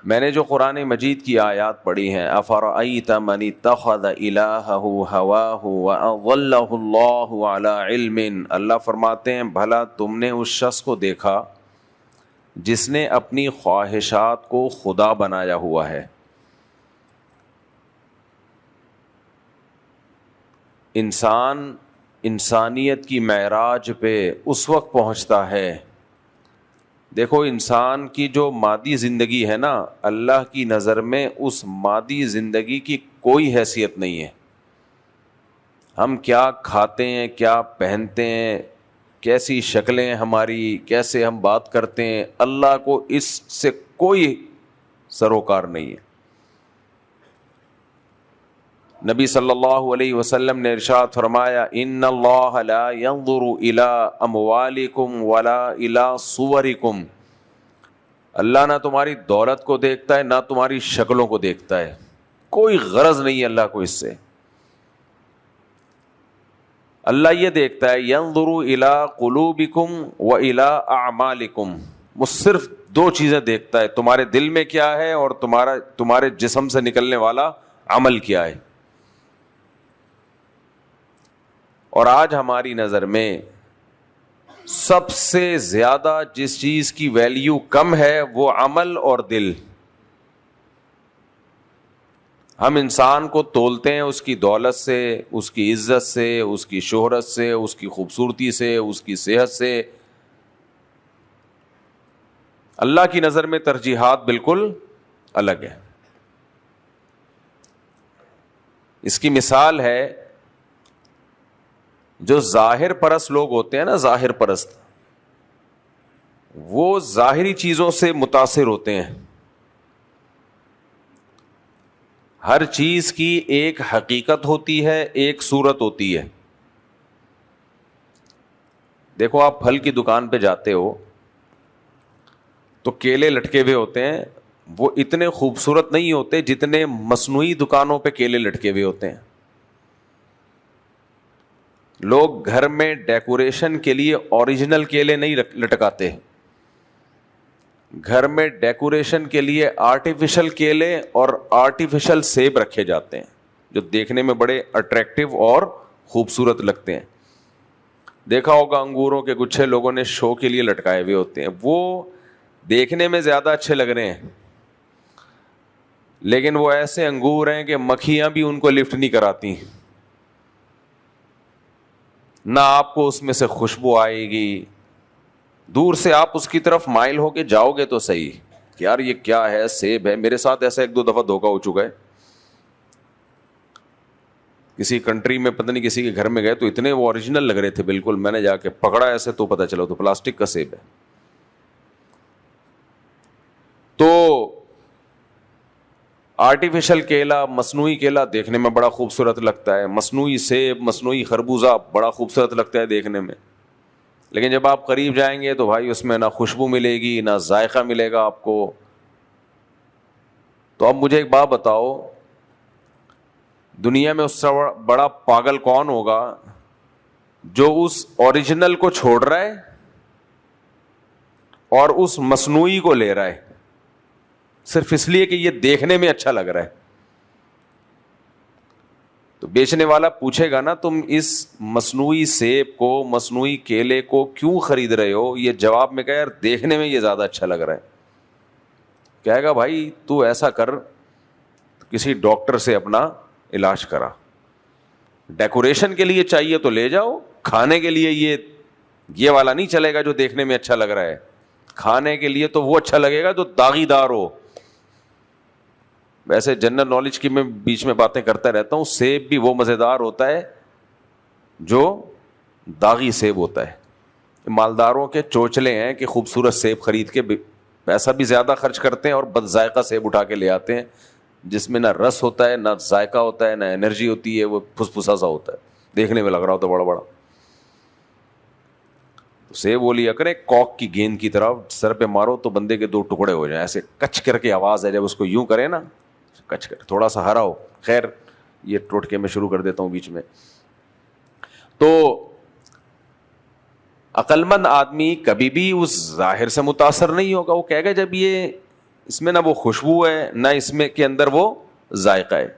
میں نے جو قرآن مجید کی آیات پڑھی ہیں، افرأیت من اتخذ الہہ ہواہ واضلہ اللہ علی علم، اللہ فرماتے ہیں بھلا تم نے اس شخص کو دیکھا جس نے اپنی خواہشات کو خدا بنایا ہوا ہے۔ انسان انسانیت کی معراج پہ اس وقت پہنچتا ہے، دیکھو انسان کی جو مادی زندگی ہے نا، اللہ کی نظر میں اس مادی زندگی کی کوئی حیثیت نہیں ہے۔ ہم کیا کھاتے ہیں، کیا پہنتے ہیں، کیسی شکلیں ہماری، کیسے ہم بات کرتے ہیں، اللہ کو اس سے کوئی سروکار نہیں ہے۔ نبی صلی اللہ علیہ وسلم نے ارشاد فرمایا، ان اللہ لا ينظر الى اموالکم ولا الى صورکم، اللہ نہ تمہاری دولت کو دیکھتا ہے نہ تمہاری شکلوں کو دیکھتا ہے، کوئی غرض نہیں ہے اللہ کو اس سے۔ اللہ یہ دیکھتا ہے ينظر الى قلوبکم والى اعمالکم، وہ صرف دو چیزیں دیکھتا ہے، تمہارے دل میں کیا ہے اور تمہارے جسم سے نکلنے والا عمل کیا ہے۔ اور آج ہماری نظر میں سب سے زیادہ جس چیز کی ویلیو کم ہے وہ عمل اور دل۔ ہم انسان کو تولتے ہیں اس کی دولت سے، اس کی عزت سے، اس کی شہرت سے، اس کی خوبصورتی سے، اس کی صحت سے۔ اللہ کی نظر میں ترجیحات بالکل الگ ہے۔ اس کی مثال ہے جو ظاہر پرست لوگ ہوتے ہیں نا، ظاہر پرست، وہ ظاہری چیزوں سے متاثر ہوتے ہیں۔ ہر چیز کی ایک حقیقت ہوتی ہے، ایک صورت ہوتی ہے۔ دیکھو آپ پھل کی دکان پہ جاتے ہو تو کیلے لٹکے ہوئے ہوتے ہیں، وہ اتنے خوبصورت نہیں ہوتے جتنے مصنوعی دکانوں پہ کیلے لٹکے ہوئے ہوتے ہیں۔ لوگ گھر میں ڈیکوریشن کے لیے اوریجنل کیلے نہیں لٹکاتے، گھر میں ڈیکوریشن کے لیے آرٹیفیشل کیلے اور آرٹیفیشل سیب رکھے جاتے ہیں جو دیکھنے میں بڑے اٹریکٹیو اور خوبصورت لگتے ہیں۔ دیکھا ہوگا انگوروں کے گچھے لوگوں نے شو کے لیے لٹکائے ہوئے ہوتے ہیں، وہ دیکھنے میں زیادہ اچھے لگ رہے ہیں لیکن وہ ایسے انگور ہیں کہ مکھیاں بھی ان کو لفٹ نہیں کراتی، نہ آپ کو اس میں سے خوشبو آئے گی۔ دور سے آپ اس کی طرف مائل ہو کے جاؤ گے تو صحیح کہ یار یہ کیا ہے، سیب ہے۔ میرے ساتھ ایسا ایک دو دفعہ دھوکا ہو چکا ہے، کسی کنٹری میں پتہ نہیں کسی کے گھر میں گئے تو اتنے وہ اوریجنل لگ رہے تھے بالکل، میں نے جا کے پکڑا ایسے تو پتہ چلا تو پلاسٹک کا سیب ہے۔ تو آرٹیفیشل کیلا، مصنوعی کیلا دیکھنے میں بڑا خوبصورت لگتا ہے، مصنوعی سیب، مصنوعی خربوزہ بڑا خوبصورت لگتا ہے دیکھنے میں، لیکن جب آپ قریب جائیں گے تو بھائی اس میں نہ خوشبو ملے گی نہ ذائقہ ملے گا آپ کو۔ تو اب مجھے ایک بات بتاؤ، دنیا میں اس سے بڑا پاگل کون ہوگا جو اس اوریجنل کو چھوڑ رہا ہے اور اس مصنوعی کو لے رہا ہے صرف اس لیے کہ یہ دیکھنے میں اچھا لگ رہا ہے؟ تو بیچنے والا پوچھے گا نا تم اس مصنوعی سیب کو، مصنوعی کیلے کو کیوں خرید رہے ہو؟ یہ جواب میں کہا یار دیکھنے میں یہ زیادہ اچھا لگ رہا ہے۔ کہے گا بھائی تو ایسا کر، کسی ڈاکٹر سے اپنا علاج کرا، ڈیکوریشن کے لیے چاہیے تو لے جاؤ، کھانے کے لیے یہ والا نہیں چلے گا جو دیکھنے میں اچھا لگ رہا ہے۔ کھانے کے لیے تو وہ اچھا لگے گا جو داغی دار ہو۔ ویسے جنرل نالج کی میں بیچ میں باتیں کرتا رہتا ہوں، سیب بھی وہ مزیدار ہوتا ہے جو داغی سیب ہوتا ہے۔ مالداروں کے چوچلے ہیں کہ خوبصورت سیب خرید کے پیسہ بھی زیادہ خرچ کرتے ہیں اور بد ذائقہ سیب اٹھا کے لے آتے ہیں جس میں نہ رس ہوتا ہے، نہ ذائقہ ہوتا ہے، نہ انرجی ہوتی ہے، وہ پھسپھسا سا ہوتا ہے، دیکھنے میں لگ رہا ہوتا ہے بڑا بڑا۔ سیب وہ لیا کریں کوک کی گیند کی طرح، سر پہ مارو تو بندے کے دو ٹکڑے ہو جائیں، ایسے کچ کر کے آواز ہے جب اس کو یوں کرے نا، کچ کر تھوڑا سا ہرا ہو۔ خیر یہ ٹوٹکے میں شروع کر دیتا ہوں بیچ میں۔ تو عقل مند آدمی کبھی بھی اس ظاہر سے متاثر نہیں ہوگا، وہ کہے گا جب یہ اس میں نہ وہ خوشبو ہے نہ اس میں کے اندر وہ ذائقہ ہے.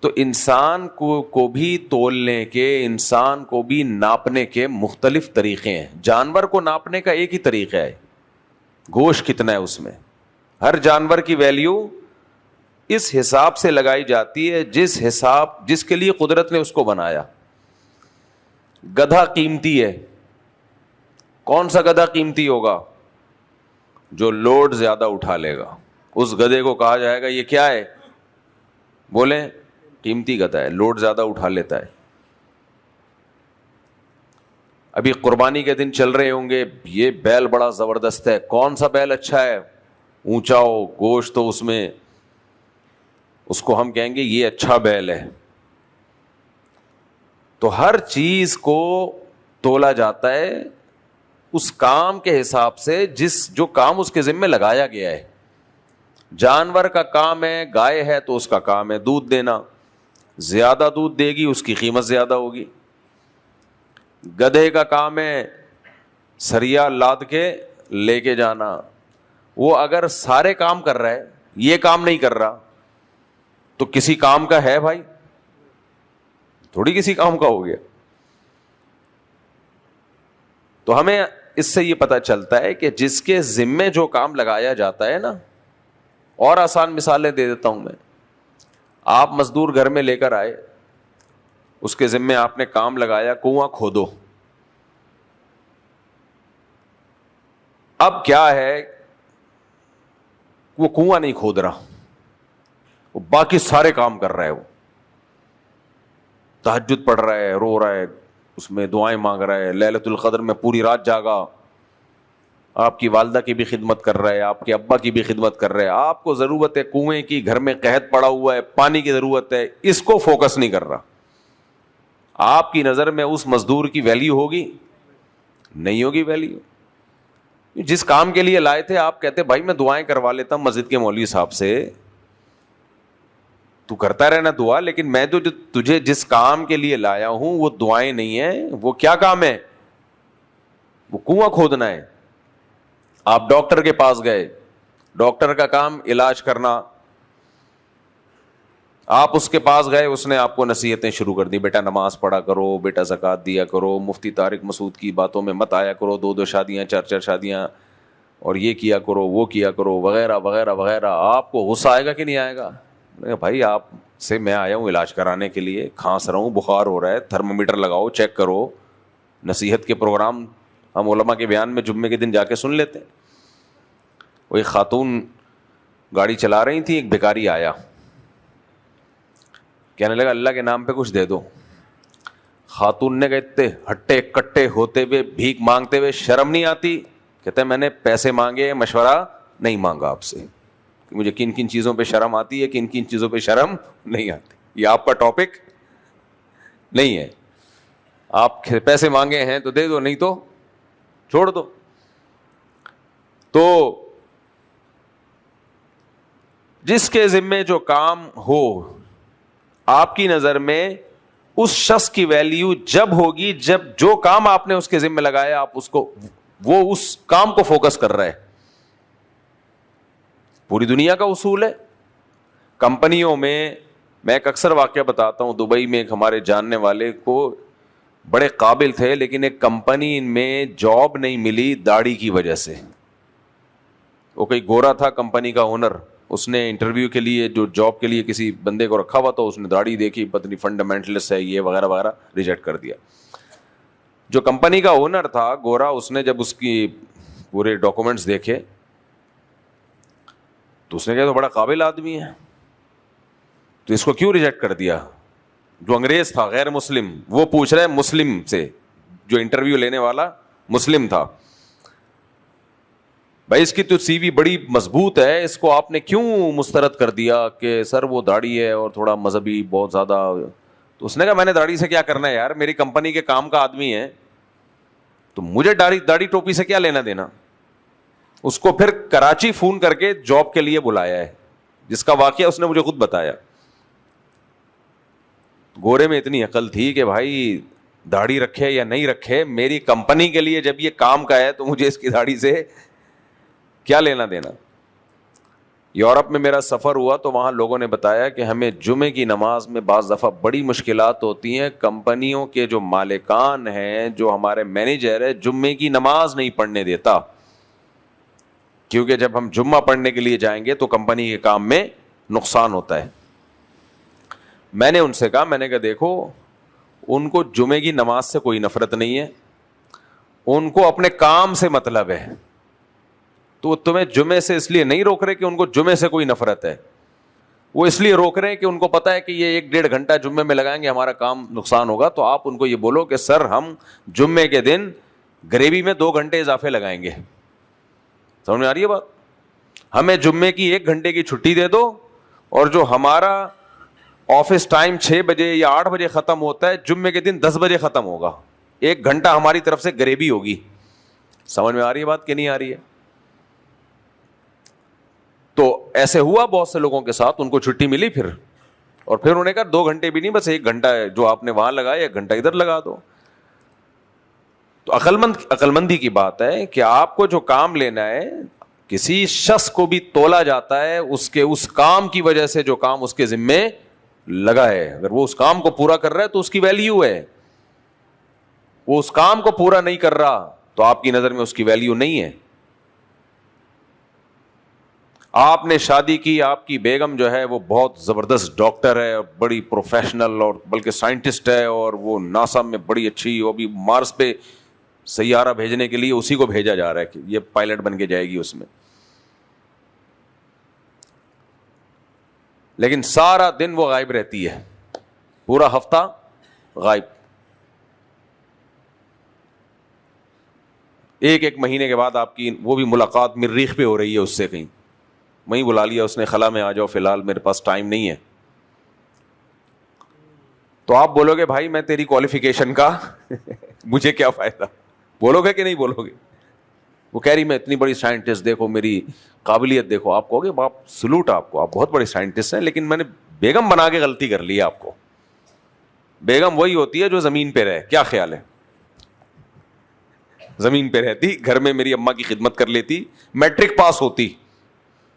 تو انسان کو بھی تولنے کے, انسان کو بھی ناپنے کے مختلف طریقے ہیں. جانور کو ناپنے کا ایک ہی طریقہ ہے, گوشت کتنا ہے اس میں. ہر جانور کی ویلیو اس حساب سے لگائی جاتی ہے جس کے لیے قدرت نے اس کو بنایا. گدھا قیمتی ہے. کون سا گدھا قیمتی ہوگا؟ جو لوڈ زیادہ اٹھا لے گا. اس گدھے کو کہا جائے گا یہ کیا ہے؟ بولیں, قیمتی گدھا ہے, لوڈ زیادہ اٹھا لیتا ہے. ابھی قربانی کے دن چل رہے ہوں گے, یہ بیل بڑا زبردست ہے. کون سا بیل اچھا ہے؟ اونچا ہو, گوشت تو اس میں, اس کو ہم کہیں گے یہ اچھا بیل ہے. تو ہر چیز کو تولا جاتا ہے اس کام کے حساب سے جو کام اس کے ذمہ لگایا گیا ہے. جانور کا کام ہے, گائے ہے تو اس کا کام ہے دودھ دینا. زیادہ دودھ دے گی اس کی قیمت زیادہ ہوگی. گدھے کا کام ہے سریا لاد کے لے کے جانا. وہ اگر سارے کام کر رہا ہے, یہ کام نہیں کر رہا, تو کسی کام کا ہے بھائی؟ تھوڑی کسی کام کا ہو گیا. تو ہمیں اس سے یہ پتہ چلتا ہے کہ جس کے ذمے جو کام لگایا جاتا ہے نا, اور آسان مثالیں دے دیتا ہوں میں. آپ مزدور گھر میں لے کر آئے, اس کے ذمے آپ نے کام لگایا کنواں کھودو. اب کیا ہے, وہ کنواں نہیں کھود رہا, وہ باقی سارے کام کر رہا ہے. وہ تہجد پڑھ رہا ہے, رو رہا ہے, اس میں دعائیں مانگ رہا ہے, لیلۃ القدر میں پوری رات جاگا, آپ کی والدہ کی بھی خدمت کر رہا ہے, آپ کے ابا کی بھی خدمت کر رہا ہے. آپ کو ضرورت ہے کنویں کی, گھر میں قحط پڑا ہوا ہے, پانی کی ضرورت ہے, اس کو فوکس نہیں کر رہا. آپ کی نظر میں اس مزدور کی ویلیو ہوگی؟ نہیں ہوگی ویلیو. جس کام کے لیے لائے تھے آپ کہتے بھائی میں دعائیں کروا لیتا ہوں مسجد کے مولوی صاحب سے, تو کرتا رہنا دعا, لیکن میں تو جو تجھے جس کام کے لیے لایا ہوں وہ دعائیں نہیں ہیں. وہ کیا کام ہے؟ وہ کنواں کھودنا ہے. آپ ڈاکٹر کے پاس گئے, ڈاکٹر کا کام علاج کرنا. آپ اس کے پاس گئے, اس نے آپ کو نصیحتیں شروع کر دی, بیٹا نماز پڑھا کرو, بیٹا زکوٰۃ دیا کرو, مفتی طارق مسعود کی باتوں میں مت آیا کرو, 2 شادیاں 4 شادیاں, اور یہ کیا کرو وہ کیا کرو وغیرہ وغیرہ وغیرہ. آپ کو غصہ آئے گا کہ نہیں آئے گا؟ بھائی آپ سے میں آیا ہوں علاج کرانے کے لیے, کھانس رہا ہوں, بخار ہو رہا ہے, تھرمومیٹر لگاؤ, چیک کرو. نصیحت کے پروگرام ہم علماء کے بیان میں جمعے کے دن جا کے سن لیتے ہیں. وہ ایک خاتون گاڑی چلا رہی تھی, ایک بھکاری آیا, کہنے لگا اللہ کے نام پہ کچھ دے دو. خاتون نے کہا اتنے ہٹے کٹے ہوتے ہوئے بھیک مانگتے ہوئے شرم نہیں آتی؟ کہتے ہیں میں نے پیسے مانگے, مشورہ نہیں مانگا آپ سے, کہ مجھے کن کن چیزوں پہ شرم آتی ہے, کن کن چیزوں پہ شرم نہیں آتی. یہ آپ کا ٹاپک نہیں ہے. آپ پیسے مانگے ہیں تو دے دو, نہیں تو چھوڑ دو. تو جس کے ذمے جو کام ہو, آپ کی نظر میں اس شخص کی ویلیو جب ہوگی جب جو کام آپ نے اس کے ذمہ لگایا آپ اس کو, وہ اس کام کو فوکس کر رہا ہے. پوری دنیا کا اصول ہے. کمپنیوں میں ایک اکثر واقعہ بتاتا ہوں, دبئی میں ایک ہمارے جاننے والے کو بڑے قابل تھے, لیکن ایک کمپنی میں جاب نہیں ملی داڑھی کی وجہ سے. وہ کوئی گورا تھا کمپنی کا اونر, اس نے انٹرویو کے لیے جو جاب کے لیے کسی بندے کو رکھا ہوا تھا, اس نے داڑھی دیکھی, پتہ نہیں فنڈامنٹلسٹ ہے یہ وغیرہ وغیرہ, ریجیکٹ کر دیا. جو کمپنی کا اونر تھا گورا, اس نے جب اس کی پورے ڈاکومنٹس دیکھے تو اس نے کہا تو بڑا قابل آدمی ہے, تو اس کو کیوں ریجیکٹ کر دیا؟ جو انگریز تھا غیر مسلم, وہ پوچھ رہے مسلم سے, جو انٹرویو لینے والا مسلم تھا, بھائی اس کی تو سی وی بڑی مضبوط ہے, اس کو آپ نے کیوں مسترد کر دیا؟ کہ سر وہ داڑھی ہے اور تھوڑا مذہبی بہت زیادہ. تو اس نے کہا میں نے داڑھی سے کیا کرنا ہے یار, میری کمپنی کے کام کا آدمی ہے, تو مجھے داڑھی ٹوپی سے کیا لینا دینا. اس کو پھر کراچی فون کر کے جاب کے لیے بلایا ہے, جس کا واقعہ اس نے مجھے خود بتایا. گورے میں اتنی عقل تھی کہ بھائی داڑھی رکھے یا نہیں رکھے, میری کمپنی کے لیے جب یہ کام کا ہے تو مجھے اس کی داڑھی سے کیا لینا دینا. یورپ میں میرا سفر ہوا تو وہاں لوگوں نے بتایا کہ ہمیں جمعے کی نماز میں بعض دفعہ بڑی مشکلات ہوتی ہیں. کمپنیوں کے جو مالکان ہیں, جو ہمارے مینیجر ہے, جمعے کی نماز نہیں پڑھنے دیتا, کیونکہ جب ہم جمعہ پڑھنے کے لیے جائیں گے تو کمپنی کے کام میں نقصان ہوتا ہے. میں نے ان سے کہا, میں نے کہا دیکھو, ان کو جمعے کی نماز سے کوئی نفرت نہیں ہے, ان کو اپنے کام سے مطلب ہے. تو تمہیں جمعے سے اس لیے نہیں روک رہے کہ ان کو جمعے سے کوئی نفرت ہے, وہ اس لیے روک رہے ہیں کہ ان کو پتا ہے کہ یہ 1-1.5 گھنٹہ جمعے میں لگائیں گے, ہمارا کام نقصان ہوگا. تو آپ ان کو یہ بولو کہ سر ہم جمعے کے دن گریوی میں 2 گھنٹے اضافے لگائیں گے. سمجھ میں آ رہی ہے بات؟ ہمیں جمعے کی 1 گھنٹے کی چھٹی دے دو, اور جو ہمارا آفس ٹائم 6 بجے یا 8 بجے ختم ہوتا ہے, جمعے کے دن 10 بجے ختم ہوگا. 1 گھنٹہ ہماری طرف سے گریوی ہوگی. سمجھ میں آ رہی ہے بات کہ نہیں آ رہی ہے؟ تو ایسے ہوا بہت سے لوگوں کے ساتھ, ان کو چھٹی ملی پھر, اور پھر انہوں نے کہا 2 گھنٹے بھی نہیں, بس 1 گھنٹہ جو آپ نے وہاں لگایا 1 گھنٹہ ادھر لگا دو. تو عقل مندی کی بات ہے کہ آپ کو جو کام لینا ہے, کسی شخص کو بھی تولا جاتا ہے اس کام کی وجہ سے جو کام اس کے ذمے لگا ہے. اگر وہ اس کام کو پورا کر رہا ہے تو اس کی ویلیو ہے, وہ اس کام کو پورا نہیں کر رہا تو آپ کی نظر میں اس کی ویلیو نہیں ہے. آپ نے شادی کی, آپ کی بیگم جو ہے وہ بہت زبردست ڈاکٹر ہے, بڑی پروفیشنل اور بلکہ سائنٹسٹ ہے, اور وہ ناسا میں بڑی اچھی, وہ بھی مارس پہ سیارہ بھیجنے کے لیے اسی کو بھیجا جا رہا ہے کہ یہ پائلٹ بن کے جائے گی اس میں. لیکن سارا دن وہ غائب رہتی ہے, پورا ہفتہ غائب. 1 مہینے کے بعد آپ کی وہ بھی ملاقات مریخ پہ ہو رہی ہے اس سے, کہیں وہیں بلا لیا اس نے, خلا میں آ جاؤ, فی الحال میرے پاس ٹائم نہیں ہے. تو آپ بولو گے بھائی میں تیری کوالیفیکیشن کا مجھے کیا فائدہ, بولو گے کہ نہیں بولو گے؟ وہ کہہ رہی میں اتنی بڑی سائنٹسٹ, دیکھو میری قابلیت دیکھو. آپ کہو گے باپ سلوٹ آپ کو, آپ بہت بڑے سائنٹسٹ ہیں, لیکن میں نے بیگم بنا کے غلطی کر لی. آپ کو بیگم وہی ہوتی ہے جو زمین پہ رہے. کیا خیال ہے؟ زمین پہ رہتی, گھر میں میری اماں کی خدمت کر لیتی, میٹرک پاس ہوتی,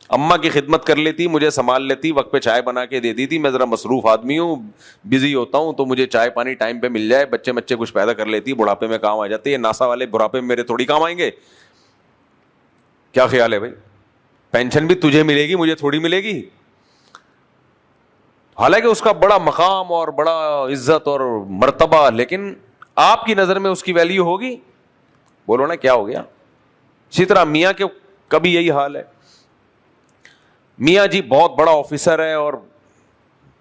اماں کی خدمت کر لیتی, مجھے سنبھال لیتی, وقت پہ چائے بنا کے دے دی تھی. میں ذرا مصروف آدمی ہوں, بزی ہوتا ہوں, تو مجھے چائے پانی ٹائم پہ مل جائے, بچے کچھ پیدا کر لیتی, بڑھاپے میں کام آ جاتے. یہ ناسا والے بڑھاپے میں میرے تھوڑی کام آئیں گے. کیا خیال ہے بھائی؟ پینشن بھی تجھے ملے گی, مجھے تھوڑی ملے گی. حالانکہ اس کا بڑا مقام اور بڑا عزت اور مرتبہ, لیکن آپ کی نظر میں اس کی ویلیو ہوگی؟ بولو نا کیا ہو گیا. اسی طرح میاں کے کبھی یہی حال ہے. میاں جی بہت بڑا آفیسر ہے, اور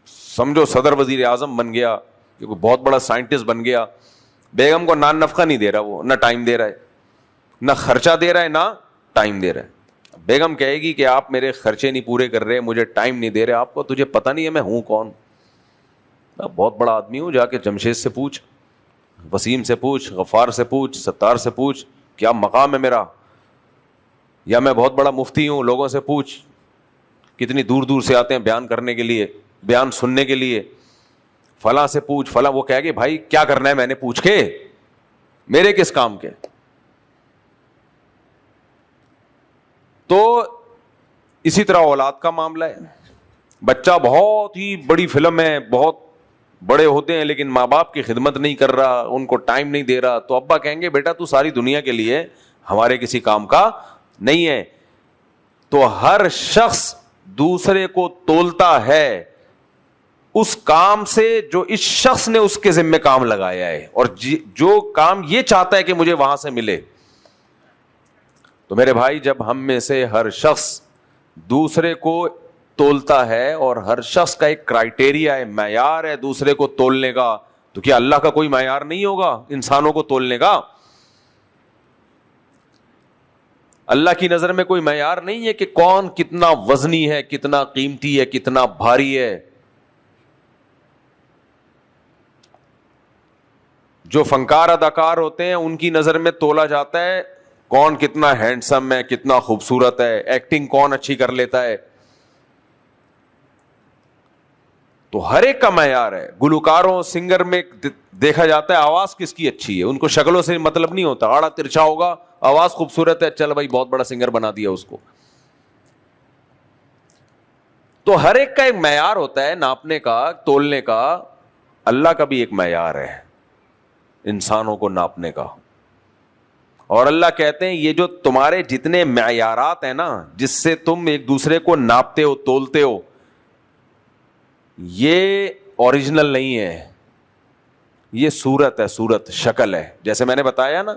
سمجھو صدر وزیر اعظم بن گیا, کیونکہ بہت بڑا سائنٹسٹ بن گیا. بیگم کو نان نفقہ نہیں دے رہا, وہ نہ ٹائم دے رہا ہے, نہ خرچہ دے رہا ہے, نہ ٹائم دے رہا ہے. بیگم کہے گی کہ آپ میرے خرچے نہیں پورے کر رہے, مجھے ٹائم نہیں دے رہے. آپ کو تجھے پتہ نہیں ہے میں ہوں کون؟ میں بہت بڑا آدمی ہوں, جا کے جمشید سے پوچھ, وسیم سے پوچھ, غفار سے پوچھ, ستار سے پوچھ, کیا مقام ہے میرا. یا میں بہت بڑا مفتی ہوں, لوگوں سے پوچھ, کتنی دور دور سے آتے ہیں بیان کرنے کے لیے, بیان سننے کے لیے. فلاں سے پوچھ, فلاں. وہ کہے گی بھائی کیا کرنا ہے میں نے پوچھ کے, میرے کس کام کے. تو اسی طرح اولاد کا معاملہ ہے. بچہ بہت ہی بڑی فلم ہے, بہت بڑے ہوتے ہیں, لیکن ماں باپ کی خدمت نہیں کر رہا, ان کو ٹائم نہیں دے رہا. تو ابا کہیں گے بیٹا تو ساری دنیا کے لیے, ہمارے کسی کام کا نہیں ہے. تو ہر شخص دوسرے کو تولتا ہے اس کام سے جو اس شخص نے اس کے ذمہ کام لگایا ہے, اور جو کام یہ چاہتا ہے کہ مجھے وہاں سے ملے. تو میرے بھائی, جب ہم میں سے ہر شخص دوسرے کو تولتا ہے, اور ہر شخص کا ایک کرائٹیریا ہے, معیار ہے دوسرے کو تولنے کا, تو کیا اللہ کا کوئی معیار نہیں ہوگا انسانوں کو تولنے کا؟ اللہ کی نظر میں کوئی معیار نہیں ہے کہ کون کتنا وزنی ہے, کتنا قیمتی ہے, کتنا بھاری ہے. جو فنکار اداکار ہوتے ہیں ان کی نظر میں تولا جاتا ہے کون کتنا ہینڈسم ہے, کتنا خوبصورت ہے, ایکٹنگ کون اچھی کر لیتا ہے. تو ہر ایک کا معیار ہے. گلوکاروں سنگر میں دیکھا جاتا ہے آواز کس کی اچھی ہے, ان کو شکلوں سے مطلب نہیں ہوتا, آڑا ترچھا ہوگا, آواز خوبصورت ہے, چل بھائی بہت بڑا سنگر بنا دیا اس کو. تو ہر ایک کا ایک معیار ہوتا ہے ناپنے کا, تولنے کا. اللہ کا بھی ایک معیار ہے انسانوں کو ناپنے کا. اور اللہ کہتے ہیں یہ جو تمہارے جتنے معیارات ہیں نا, جس سے تم ایک دوسرے کو ناپتے ہو تولتے ہو, یہ اوریجنل نہیں ہے, یہ صورت ہے, صورت شکل ہے. جیسے میں نے بتایا نا,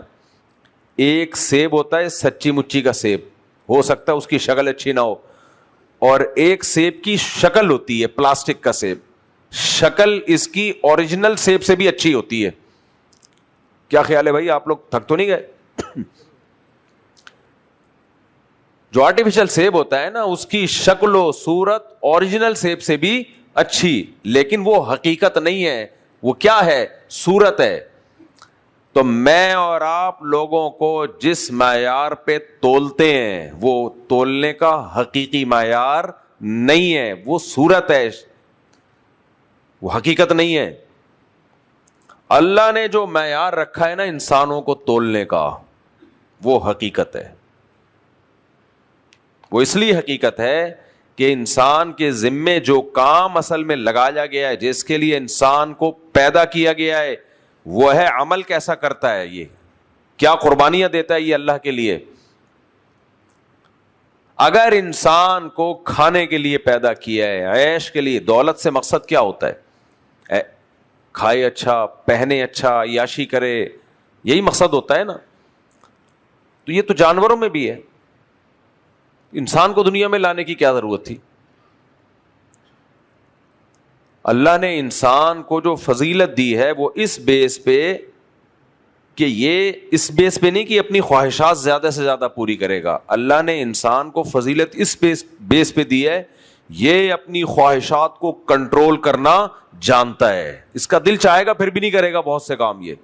ایک سیب ہوتا ہے سچی مچی کا سیب, ہو سکتا ہے اس کی شکل اچھی نہ ہو, اور ایک سیب کی شکل ہوتی ہے پلاسٹک کا سیب, شکل اس کی اوریجنل سیب سے بھی اچھی ہوتی ہے. کیا خیال ہے بھائی, آپ لوگ تھک تو نہیں گئے؟ جو آرٹیفیشل سیب ہوتا ہے نا, اس کی شکل و صورت اوریجنل سیب سے بھی اچھی, لیکن وہ حقیقت نہیں ہے. وہ کیا ہے؟ صورت ہے. تو میں اور آپ لوگوں کو جس معیار پہ تولتے ہیں وہ تولنے کا حقیقی معیار نہیں ہے, وہ صورت ہے, وہ حقیقت نہیں ہے. اللہ نے جو معیار رکھا ہے نا انسانوں کو تولنے کا, وہ حقیقت ہے. وہ اس لیے حقیقت ہے کہ انسان کے ذمے جو کام اصل میں لگایا گیا ہے, جس کے لیے انسان کو پیدا کیا گیا ہے, وہ ہے عمل کیسا کرتا ہے, یہ کیا قربانیاں دیتا ہے یہ اللہ کے لیے. اگر انسان کو کھانے کے لیے پیدا کیا ہے, عیش کے لیے, دولت سے مقصد کیا ہوتا ہے؟ کھائے اچھا, پہنے اچھا, عیاشی کرے, یہی مقصد ہوتا ہے نا. تو یہ تو جانوروں میں بھی ہے, انسان کو دنیا میں لانے کی کیا ضرورت تھی؟ اللہ نے انسان کو جو فضیلت دی ہے وہ اس بیس پہ کہ یہ اس بیس پہ نہیں کہ اپنی خواہشات زیادہ سے زیادہ پوری کرے گا. اللہ نے انسان کو فضیلت اس بیس پہ دی ہے, یہ اپنی خواہشات کو کنٹرول کرنا جانتا ہے. اس کا دل چاہے گا پھر بھی نہیں کرے گا بہت سے کام, یہ